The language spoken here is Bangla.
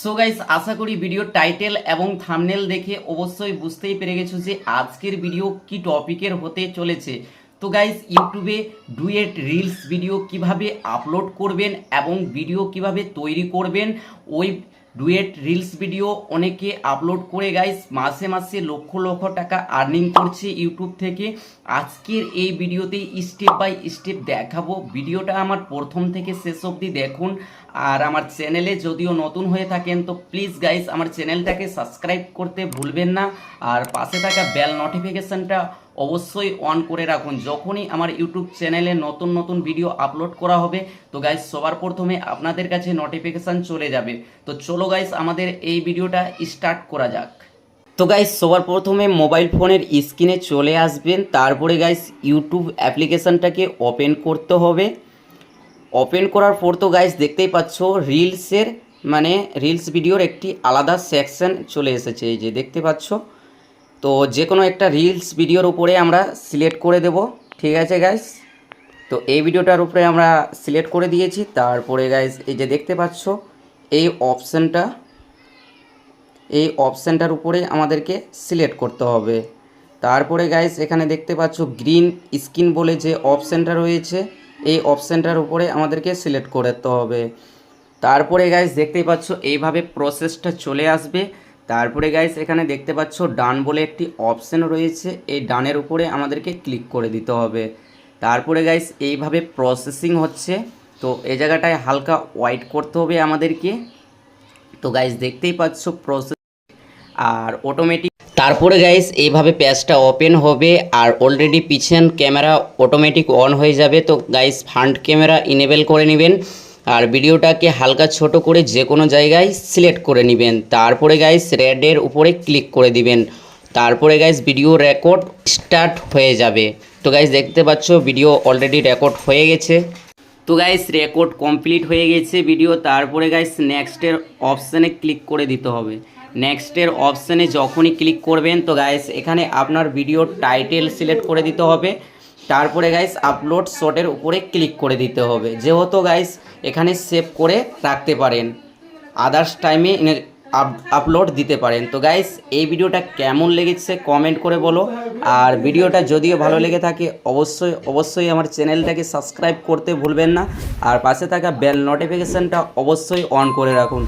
সো গাইস, আশা করি ভিডিও টাইটেল এবং থাম্বনেল দেখে অবশ্যই বুঝতেই পেরে গেছো যে আজকের ভিডিও কি টপিকের হতে চলেছে। তো গাইস, ইউটিউবে ডুয়েট রিলস ভিডিও কিভাবে আপলোড করবেন এবং ভিডিও কিভাবে তৈরি করবেন, ওই ডুয়েট রিলস ভিডিও অনেকে আপলোড করে গাইস মাসে মাসে লক্ষ লক্ষ টাকা আর্নিং করছে ইউটিউব থেকে। আজকের এই ভিডিওতেই স্টেপ বাই স্টেপ দেখাবো। ভিডিওটা আমার প্রথম থেকে শেষ অবধি দেখুন। আর আমার চ্যানেলে যদিও নতুন হয়ে থাকেন তো প্লিজ গাইস আমার চ্যানেলটাকে সাবস্ক্রাইব করতে ভুলবেন না, আর পাশে থাকা বেল নোটিফিকেশনটা অবশ্যই অন করে রাখুন। যখনই আমার ইউটিউব চ্যানেলে নতুন নতুন ভিডিও আপলোড করা হবে তো গাইস সবার প্রথমে আপনাদের কাছে নোটিফিকেশন চলে যাবে। তো চলো গাইস, আমাদের এই ভিডিওটা স্টার্ট করা যাক। তো গাইস, সবার প্রথমে মোবাইল ফোনের স্ক্রিনে চলে আসবেন, তারপরে গাইস ইউটিউব অ্যাপ্লিকেশনটাকে ওপেন করতে হবে। ওপেন করার পর তো গাইস দেখতেই পাচ্ছ রিলসের রিলস ভিডিওর একটি আলাদা সেকশন চলে এসেছে, এই যে দেখতে পাচ্ছ। তো যে কোনো একটা রিলস ভিডিওর উপরে আমরা সিলেক্ট করে দেব, ঠিক আছে গাইস। তো এই ভিডিওটার উপরে আমরা সিলেক্ট করে দিয়েছি। তারপরে গাইস এই যে দেখতে পাচ্ছ এই অপশানটার উপরে আমাদেরকে সিলেক্ট করতে হবে। তারপরে গাইস এখানে দেখতে পাচ্ছ গ্রিন স্ক্রিন বলে যে অপশানটা রয়েছে, এই অপশানটার উপরে আমাদেরকে সিলেক্ট করতে হবে। তারপরে গাইস দেখতেই পাচ্ছ এইভাবে প্রসেসটা চলে আসবে। তারপরে গাইস এখানে দেখতে পাচ্ছ ডান বলে একটি অপশান রয়েছে, এই ডানের উপরে আমাদেরকে ক্লিক করে দিতে হবে। তারপরে গাইস এইভাবে প্রসেসিং হচ্ছে, তো এই জায়গাটায় হালকা ওয়েট করতে হবে আমাদেরকে। তো গাইস দেখতেই পাচ্ছ প্রসেস আর অটোমেটিক। তারপরে গাইস এইভাবে পেজটা ওপেন হবে আর অলরেডি পিছন ক্যামেরা অটোমেটিক অন হয়ে যাবে। তো গাইস ফ্রন্ট ক্যামেরা ইনেবল করে নেবেন আর ভিডিওটাকে হালকা ছোট করে যে কোনো জায়গায় সিলেক্ট করে নেবেন। তারপরে গাইস রেডের উপরে ক্লিক করে দিবেন। তারপরে গাইস ভিডিও রেকর্ড স্টার্ট হয়ে যাবে। তো গাইস দেখতে পাচ্ছ ভিডিও অলরেডি রেকর্ড হয়ে গেছে। তো গাইস রেকর্ড কমপ্লিট হয়ে গেছে ভিডিও। তারপরে গাইস নেক্সটের অপশানে ক্লিক করে দিতে হবে। নেক্সটের অপশানে যখনই ক্লিক করবেন তো গাইস এখানে আপনার ভিডিওর টাইটেল সিলেক্ট করে দিতে হবে। তারপরে গাইস আপলোড শটের উপরে ক্লিক করে দিতে হবে, যেহেতু গাইস এখানে সেভ করে রাখতে পারেন, আদার্স টাইমে আপলোড দিতে পারেন। তো গাইস এই ভিডিওটা কেমন লেগেছে কমেন্ট করে বলো, আর ভিডিওটা যদিও ভালো লেগে থাকে অবশ্যই আমার চ্যানেলটাকে সাবস্ক্রাইব করতে ভুলবেন না, আর পাশে থাকা বেল নোটিফিকেশানটা অবশ্যই অন করে রাখুন।